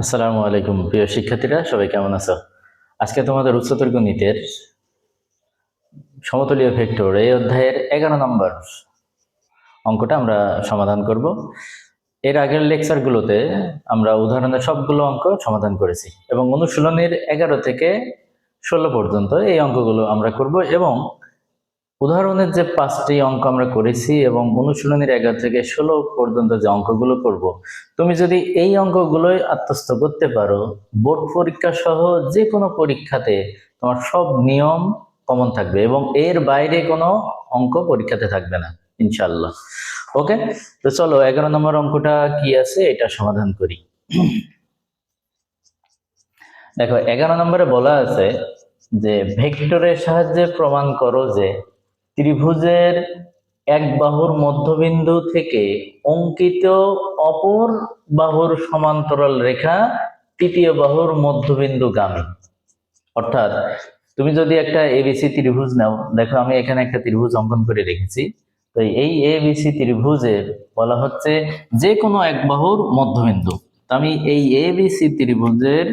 আসসালামু আলাইকুম প্রিয় শিক্ষার্থীরা, সবাই কেমন আছো? আজকে তোমাদের উচ্চতর গণিতের সমতলীয় ভেক্টর এই অধ্যায়ের 11 নম্বর অঙ্কটা আমরা সমাধান করব। এর আগের লেকচারগুলোতে আমরা উদাহরণের সবগুলো অঙ্ক সমাধান করেছি এবং অনুশীলনীর 11 থেকে 16 পর্যন্ত এই অঙ্কগুলো আমরা করব এবং উদাহরণের যে 5টি অঙ্ক আমরা করেছি এবং অনুশীলনীর 11 থেকে 16 পর্যন্ত যে অঙ্কগুলো করব, তুমি যদি এই অঙ্কগুলোই আত্মস্থ করতে পারো, বোর্ড পরীক্ষা সহ যে কোনো পরীক্ষাতে তোমার সব নিয়ম কমন থাকবে এবং এর বাইরে কোনো অঙ্ক পরীক্ষাতে থাকবে না ইনশাল্লাহ। ওকে, তো চলো 11 নম্বর অঙ্কটা কি আছে এটা সমাধান করি। দেখো 11 নম্বরে বলা আছে যে ভেক্টরের সাহায্যে প্রমাণ করো যে ত্রিভুজের এক বাহুর মধ্যবিন্দু থেকে অঙ্কিত অপর বাহুর সমান্তরাল রেখা তৃতীয় বাহুর মধ্যবিন্দুগামী। অর্থাৎ তুমি যদি একটা এবিসি ত্রিভুজ নাও, দেখো আমি এখানে একটা ত্রিভুজ অঙ্কন করে রেখেছি। তো এই এবিসি ত্রিভুজের বলা হচ্ছে যে কোনো এক বাহুর মধ্যবিন্দু। তো আমি এই এবিসি ত্রিভুজের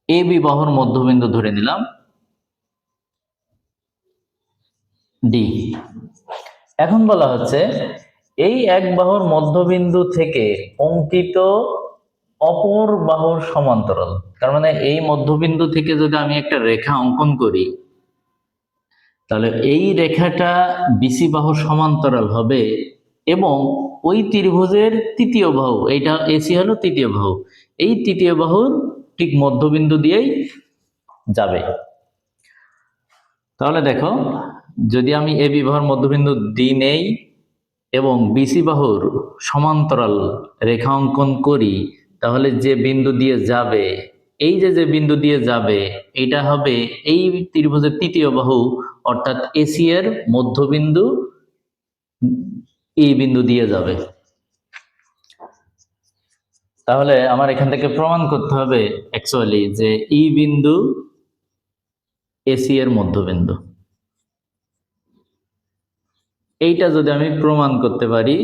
এবি বাহুর মধ্যবিন্দু ধরে নিলাম ডি। এখন বলা হচ্ছে এই এক বাহুর মধ্যবিন্দু থেকে অঙ্কিত অপর বাহুর সমান্তরাল। তার মানে এই মধ্যবিন্দু থেকে যদি আমি একটা রেখা অঙ্কন করি, তাহলে এই রেখাটা বিসি বাহুর সমান্তরাল হবে এবং ওই ত্রিভুজের তৃতীয় বাহু, এইটা এসি হলো তৃতীয় বাহু, এই তৃতীয় বাহুর ঠিক মধ্যবিন্দু দিয়েই যাবে। তাহলে দেখো, যদি আমি এবি বাহুর মধ্যবিন্দু ডি নেই এবং বিসি বাহুর সমান্তরাল রেখা অঙ্কন করি, তাহলে যে বিন্দু দিয়ে যাবে, এই যে বিন্দু দিয়ে যাবে, এটা হবে এই ত্রিভুজের তৃতীয় বাহু, অর্থাৎ এসি এর মধ্যবিন্দু এই বিন্দু দিয়ে যাবে। তাহলে আমার এখান থেকে প্রমাণ করতে হবে অ্যাকচুয়ালি যে ই বিন্দু এসি এর মধ্যবিন্দু। এইটা যদি আমি প্রমাণ করতে পারি,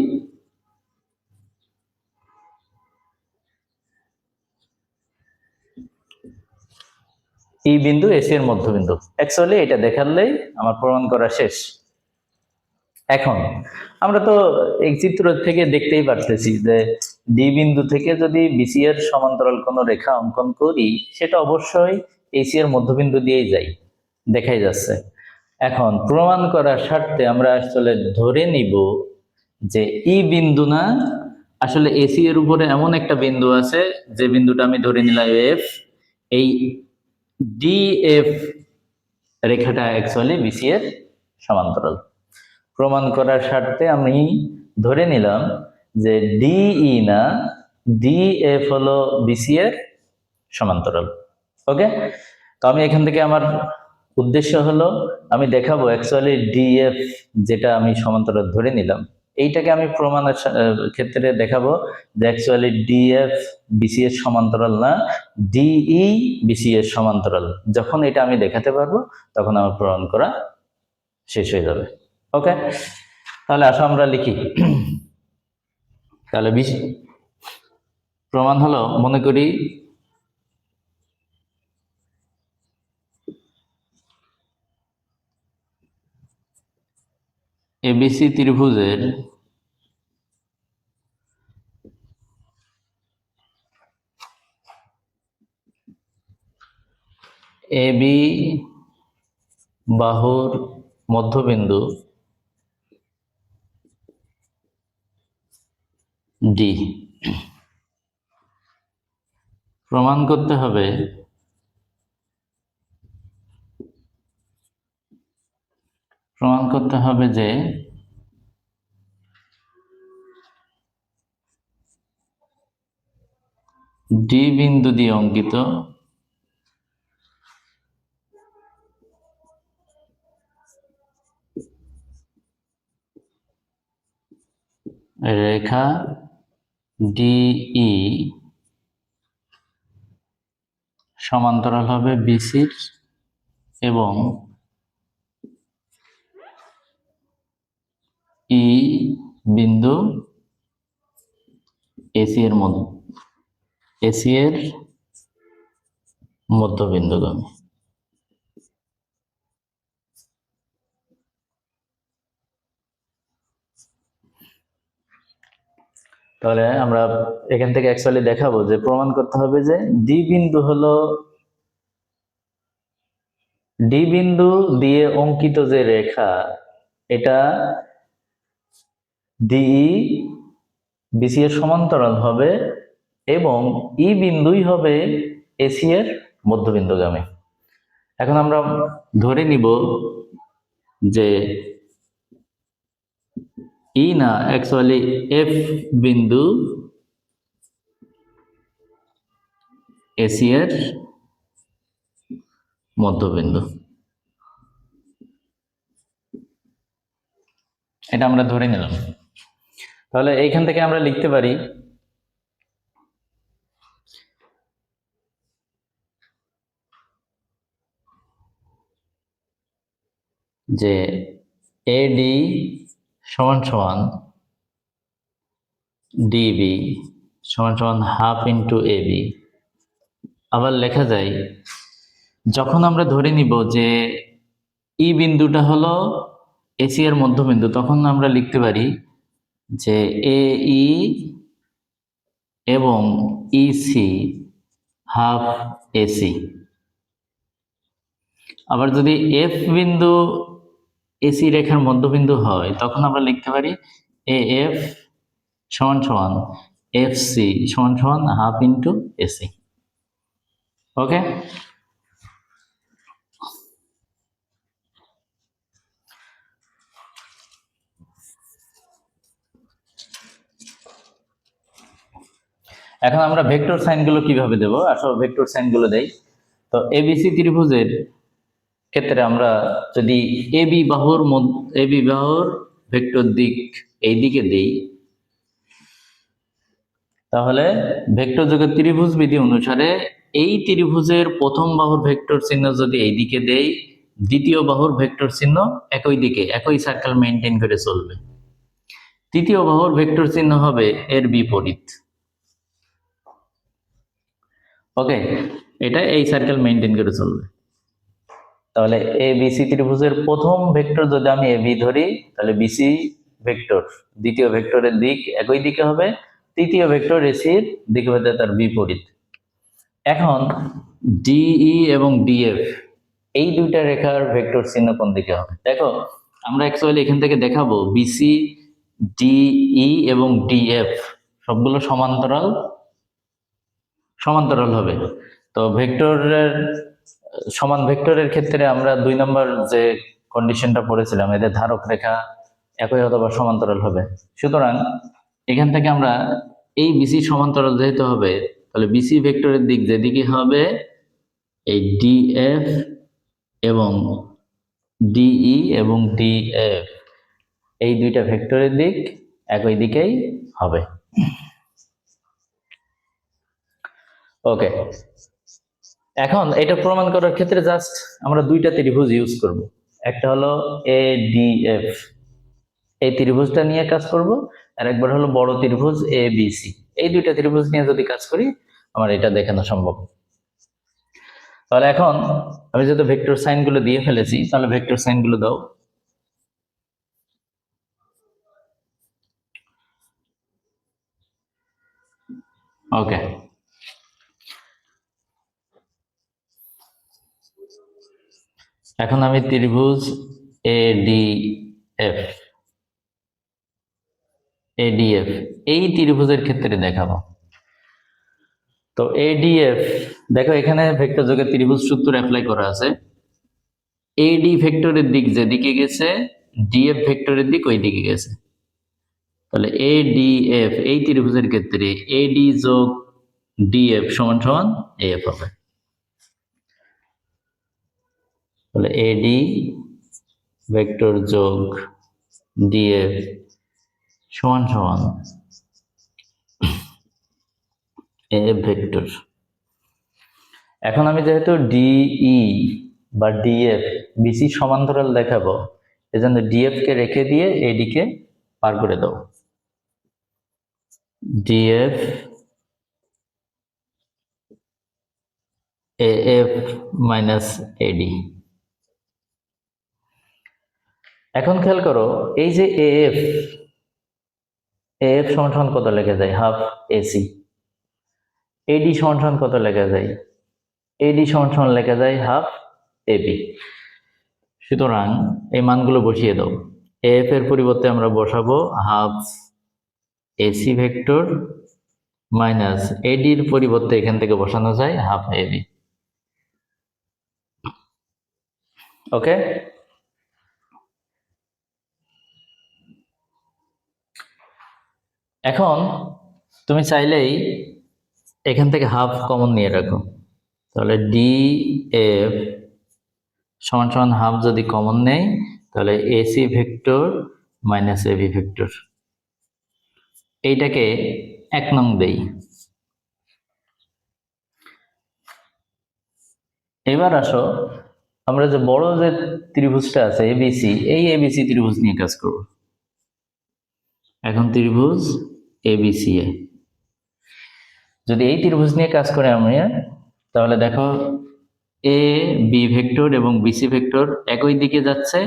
এই বিন্দু এসি এর মধ্যবিন্দু, অ্যাকচুয়ালি এটা দেখালেই আমার প্রমাণ করা শেষ। এখন আমরা তো এই চিত্র থেকে দেখতেই পারতেছি যে ডি বিন্দু থেকে যদি বিসি এর সমান্তরাল কোনো রেখা অঙ্কন করি, সেটা অবশ্যই এসি এর মধ্যবিন্দু দিয়েই যাই, দেখাই যাচ্ছে। এখন প্রমাণ করার স্বার্থে আমরা আসলে ধরে নিব যে ই বিন্দু না, আসলে এসি এর উপরে এমন একটা বিন্দু আছে যে বিন্দুটা আমি ধরে নিলাম এফ। এই ডিএফ রেখাটা অ্যাকচুয়ালি বিসি এর সমান্তরাল। প্রমাণ করার স্বার্থে আমি ধরে নিলাম যে ডিই না, ডিএফ হলো বিসি এর সমান্তরাল। ওকে, তো আমি এখান থেকে আমার উদ্দেশ্য হলো আমি দেখাবো অ্যাকচুয়ালি ডিএফ যেটা আমি সমান্তরাল ধরে নিলাম, এইটাকে আমি প্রমাণের ক্ষেত্রে দেখাবো যে অ্যাকচুয়ালি ডিএফ বিসি এর সমান্তরাল না, ডিই বিসি এর সমান্তরাল। যখন এটা আমি দেখাতে পারবো তখন আমার প্রমাণ করা শেষ হয়ে যাবে। ওকে, তাহলে আসো আমরা লিখি। তাহলে প্রমাণ হলো, মনে করি এবিসি ত্রিভুজের এবি বাহুর মধ্যবিন্দু ডি। প্রমাণ করতে হবে যে ডি বিন্দু দিয়ে অঙ্কিত রেখা ডিই সমান্তরাল হবে বিসির এবং ই বিন্দু এসি এর মধ্যে। এসি এর মধ্যবিন্দুগামী। তাহলে আমরা এখান থেকে অ্যাকচুয়ালি দেখাবো যে প্রমাণ করতে হবে যে ডি বিন্দু দিয়ে অঙ্কিত যে রেখা, এটা ডিই বিসি এর সমান্তরাল হবে এবং ই বিন্দুই হবে এসি এর মধ্যবিন্দুগামী। এখন আমরা ধরে নিব যে ই না, অ্যাকচুয়ালি এফ বিন্দু এসি এর মধ্যবিন্দু, এটা আমরা ধরে নিলাম। তাহলে এইখান থেকে আমরা লিখতে পারি যে এডি সমান সমান ডিবি সমান সমান হাফ ইন্টু এবি। আবার লেখা যায়, যখন আমরা ধরে নিব যে ই বিন্দুটা হলো এসি এর মধ্যবিন্দু, তখন আমরা লিখতে পারি যে এ ই এবং ইসি হাফ এসি। আবার যদি এফ বিন্দু এসি রেখার মধ্যবিন্দু হয়, তখন আমরা লিখতে পারি এ এফ সমান সমান এফ সি সমান সমান হাফ ইন্টু এসি। ওকে, এখন আমরা ভেক্টর সাইনগুলো কিভাবে দেব, আসলে ভেক্টর সাইনগুলো দেই। তো এবিসি ত্রিভুজের ক্ষেত্রে আমরা যদি এবি বাহুর ভেক্টর দিক এই দিকে দেই, তাহলে ভেক্টর যোগের ত্রিভুজ বিধি অনুসারে এই ত্রিভুজের প্রথম বাহুর ভেক্টর চিহ্ন যদি এই দিকে দেই, দ্বিতীয় বাহুর ভেক্টর চিহ্ন একই দিকে একই সার্কেল মেনটেন করে চলবে। তৃতীয় বাহুর ভেক্টর চিহ্ন হবে এর বিপরীত। ওকে, এটা এই সার্কেল মেনটেন করে চলবে। তাহলে এ বিসি ত্রিভুজের প্রথম ভেক্টর যদি আমি এবি ধরি, তাহলে বিসি ভেক্টর দ্বিতীয় ভেক্টরের দিক একই দিকে হবে, তৃতীয় ভেক্টর এসির দিক হবে তার বিপরীত। এখন ডিই এবং ডিএফ এই দুইটা রেখার ভেক্টর চিহ্ন কোন দিকে হবে? দেখো, আমরা অ্যাকচুয়ালি এখান থেকে দেখাবো বিসি, ডিই এবং ডিএফ সবগুলো সমান্তরাল হবে। তো ভেক্টরের সমান ভেক্টরের ক্ষেত্রে আমরা 2 নম্বর যে কন্ডিশনটা পড়েছিলাম, এদের ধারক রেখা একই অথবা সমান্তরাল হবে। সুতরাং এখান থেকে আমরা এই বিসি সমান্তরাল যেহেতু হবে, তাহলে বিসি ভেক্টরের দিক যেদিকে হবে এই ডিএফ এবং ডিই এবং ডিএফ এই দুইটা ভেক্টরের দিক একই দিকেই হবে। ওকে, এখন এটা প্রমাণ করার ক্ষেত্রে জাস্ট আমরা দুইটা ত্রিভুজ ইউজ করব। একটা হলো এডিএফ, এই ত্রিভুজটা নিয়ে কাজ করব, আর একবার হলো বড় ত্রিভুজ এবিসি। এই দুইটা ত্রিভুজ নিয়ে যদি কাজ করি, আমার এটা দেখানো সম্ভব। তাহলে এখন আমি যেহেতু ভেক্টর সাইনগুলো দিয়ে ফেলেছি, তাহলে ভেক্টর সাইনগুলো দাও। ওকে, এখন আমি ত্রিভুজ এডিএফ এই ত্রিভুজের ক্ষেত্রে দেখাবো। তো এডিএফ দেখো, এখানে ভেক্টর যোগের ত্রিভুজ সূত্র অ্যাপ্লাই করা আছে। এডি ভেক্টরের দিক যেদিকে গেছে, ডিএফ ভেক্টরের দিক ওই দিকে গেছে। তাহলে এডিএফ এই ত্রিভুজের ক্ষেত্রে এডি যোগ ডিএফ সমান সমান এফ হবে। তাহলে এডি ভেক্টর যোগ ডিএফ সমান সমান এফ ভেক্টর। এখন আমি যেহেতু ডিই বা ডিএফ বিসি সমান্তরাল দেখাবো, এজন্য ডিএফ কে রেখে দিয়ে এডিকে পার করে দাও। DF AF minus AD। এখন খেয়াল করো, এই যে AF সমান সমান কত লেখা যায়? Half AC। AD সমান সমান কত লেখা যায়? AD সমান সমান লেখা যায় হাফ AB। সুতরাং এই মানগুলো বসিয়ে দাও। AF এর পরিবর্তে আমরা বসাবো half AC vector minus AD এর পরিবর্তে এখান থেকে বসানো যায় হাফ AB। ওকে, এখন তুমি চাইলেই এখান থেকে হাফ কমন নিয়ে রাখো, তাহলে DF সমান সমান হাফ যদি কমন নেই তাহলে AC vector minus AB vector, এইটাকে 1 নং দেই। এবার আসো, আমরা যে বড় যে ত্রিভুজটা আছে ABC, এই ABC ত্রিভুজ নিয়ে কাজ করব। এখন ত্রিভুজ ABCA, যদি এই ত্রিভুজ নিয়ে কাজ করে আমরা, তাহলে দেখো AB ভেক্টর এবং BC ভেক্টর একই দিকে যাচ্ছে,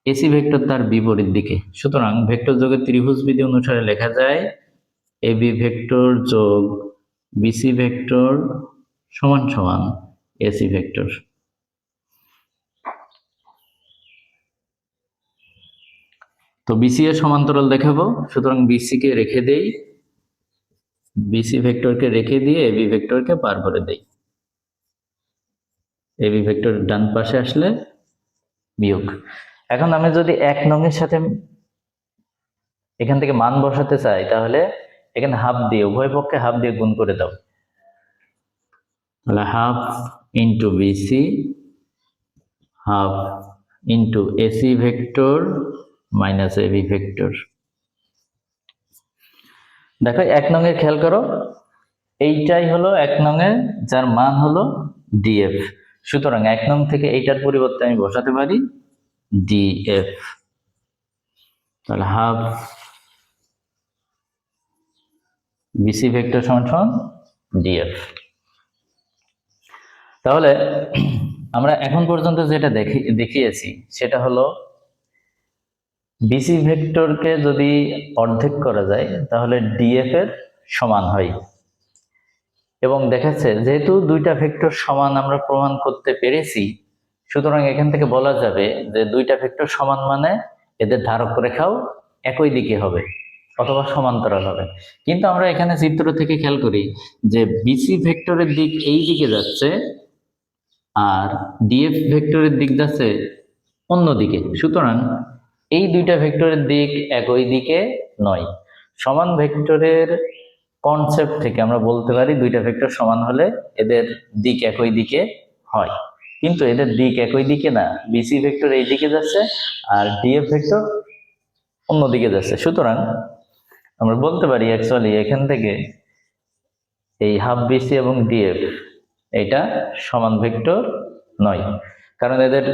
AC ভেক্টর তার বিপরীত দিকে। সুতরাং ভেক্টর যোগের ত্রিভুজ বিধি অনুসারে লেখা যায় AB ভেক্টর যোগ BC ভেক্টর সমান সমান AC ভেক্টর। তো BC এর সমান্তরাল দেখাবো, সুতরাং BC কে রেখে দেই, BC ভেক্টরকে রেখে দিয়ে AB ভেক্টরকে পার করে দেই। AB ভেক্টর ডান পাশে আসলে বিয়োগ। এখন আমি যদি 1 নং এর সাথে এখান থেকে মান বসাতে চাই, তাহলে এখানে হাফ দিয়ে, উভয় পক্ষে হাফ দিয়ে গুণ করে দাও, তাহলে half into BC half into AC vector minus AB vector. দেখো 1 নং এর খেয়াল করো, এইটাই হলো 1 নং এর, যার মান হলো DF। সুতরাং 1 নং থেকে এইটার পরিবর্তে আমি বসাতে পারি DF, তাহলে হাফ BC ভেক্টর সমান সমান DF। তাহলে আমরা এখন পর্যন্ত যেটা দেখিয়েছি সেটা হলো BC ভেক্টরকে যদি অর্ধেক করা যায় তাহলে DF এর সমান হয়, এবং দেখাচ্ছে যেহেতু দুইটা ভেক্টর সমান আমরা প্রমাণ করতে পেরেছি, সুতরাং এখান থেকে বলা যাবে যে দুইটা ভেক্টর সমান মানে এদের ধারক রেখাও একই দিকে হবে অথবা সমান্তরাল হবে। কিন্তু আমরা এখানে চিত্র থেকে খেয়াল করি যে BC ভেক্টরের দিক এই দিকে যাচ্ছে আর DF ভেক্টরের দিক যাচ্ছে অন্যদিকে। সুতরাং এই দুইটা ভেক্টরের দিক একই দিকে নয়। সমান ভেক্টরের কনসেপ্ট থেকে আমরা বলতে পারি দুইটা ভেক্টর সমান হলে এদের দিক একই দিকে হয়, কিন্তু এদের দিক একই দিকে না। BC ভেক্টর এই দিকে যাচ্ছে আর DF ভেক্টর অন্যদিকে যাচ্ছে। সুতরাং আমরা বলতে পারি অ্যাকচুয়ালি এখান থেকে এই হাফ BC এবং DF এটা সমান ভেক্টর নয়, কারণ এদের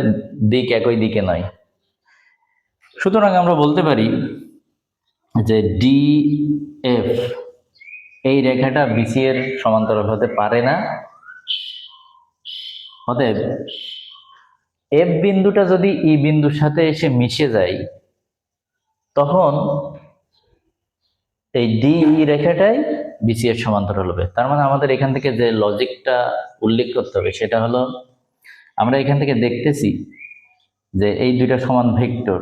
দিক একই দিকে নয়। সুতরাং আমরা বলতে পারি যে DF এই রেখাটা BC এর সমান্তরাল হতে পারে না। অতএব F বিন্দুটা যদি E বিন্দুর সাথে এসে মিশে যায়, তখন এই DE রেখাটাই BC এর সমান্তরাল হবে। তার মানে আমাদের এখান থেকে যে লজিকটা উল্লেখ করতে হবে সেটা হলো, আমরা এখান থেকে দেখতেছি যে এই দুইটা সমান ভেক্টর,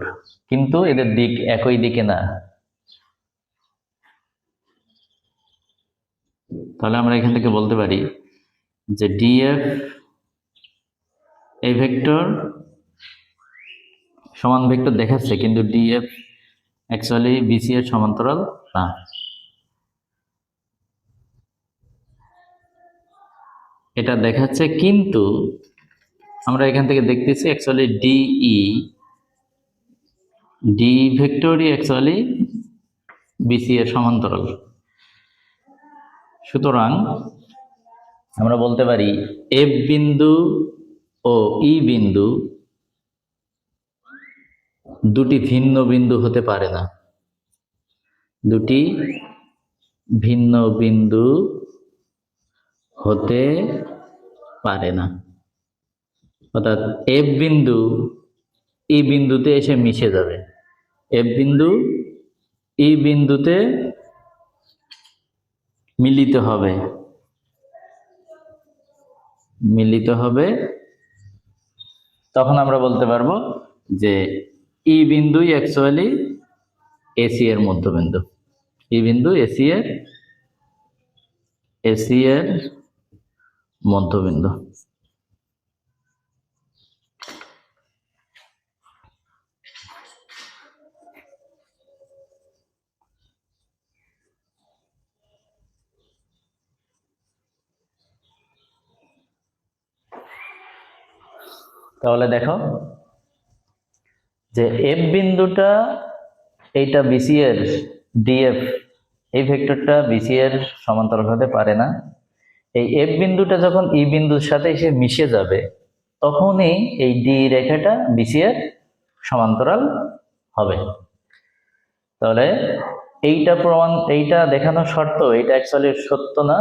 কিন্তু এদের দিক একই দিকে না। তাহলে আমরা এখান থেকে বলতে পারি যে DF এই ভেক্টর সমান ভেক্টর দেখাচ্ছে, কিন্তু DF অ্যাকচুয়ালি BC এর সমান্তরাল না। এটা দেখাচ্ছে, কিন্তু আমরা এখান থেকে দেখতেছি অ্যাকচুয়ালি ডি ভেক্টরই অ্যাকচুয়ালি BC এর সমান্তরাল। সুতরাং আমরা বলতে পারি F বিন্দু ও E বিন্দু দুটি ভিন্ন বিন্দু হতে পারে না। দুটি ভিন্ন বিন্দু হতে পারে না। অর্থাৎ এফ বিন্দু ই বিন্দুতে এসে মিশে যাবে, এফ বিন্দু ই বিন্দুতে মিলিত হবে, তখন আমরা বলতে পারবো যে ই বিন্দুই অ্যাকচুয়ালি এসি এর মধ্যবিন্দু। ই বিন্দু এসি এর মধ্যবিন্দু। তাহলে দেখো যে এফ বিন্দুটা এইটা বিসি এর ডিএফ, এই ভেক্টরটা বিসি এর সমান্তরাল হতে পারে না। এই এফ বিন্দুটা যখন ই বিন্দুর সাথে এসে মিশে যাবে তখনই এই ডি রেখাটা বিসি এর সমান্তরাল হবে। তাহলে এইটা দেখানো শর্ত, এটা অ্যাকচুয়ালি সত্য না,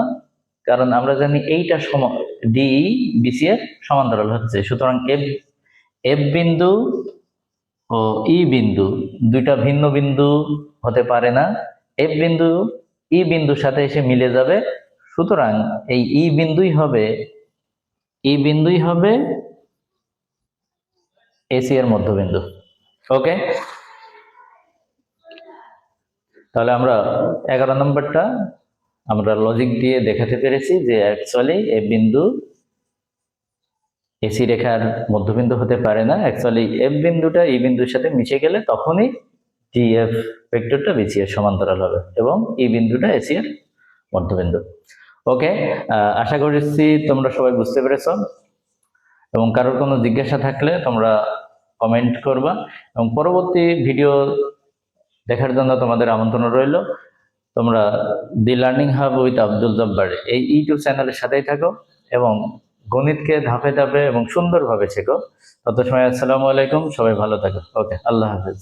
কারণ আমরা জানি এইটা ডি বিসি এর সমান্তরাল হচ্ছে। সুতরাং এফ বিন্দু ও ই বিন্দু দুইটা ভিন্ন বিন্দু হতে পারে না। এফ বিন্দু ই বিন্দুর সাথে এসে মিলে যাবে, সুতরাং এই ই বিন্দুই হবে এসি এর মধ্যবিন্দু। ওকে, তাহলে আমরা 11 নম্বরটা আমরা লজিক দিয়ে দেখাতে পেরেছি যে অ্যাকচুয়ালি এফ বিন্দু এসি রেখার মধ্যবিন্দু হতে পারে না। অ্যাকচুয়ালি এফ বিন্দুটা ই বিন্দুর সাথে মিশে গেলে তখনই ডিএফ ভেক্টরটা বিসি এর সমান্তরাল হবে এবং ই বিন্দুটা এসি এর মধ্যবিন্দু। ওকে, আশা করছি তোমরা সবাই বুঝতে পেরেছো, এবং কারোর কোনো জিজ্ঞাসা থাকলে তোমরা কমেন্ট করবা, এবং পরবর্তী ভিডিও দেখার জন্য তোমাদের আমন্ত্রণ রইল। তোমরা the learning hub with Abdul Jabbar এই ইউটিউব চ্যানেলের সাথেই থাকো এবং গণিতকে ধাপে ধাপে এবং সুন্দরভাবে শেখো। তত সময় আসসালামু আলাইকুম, সবাই ভালো থাকো। ওকে, আল্লাহ হাফেজ।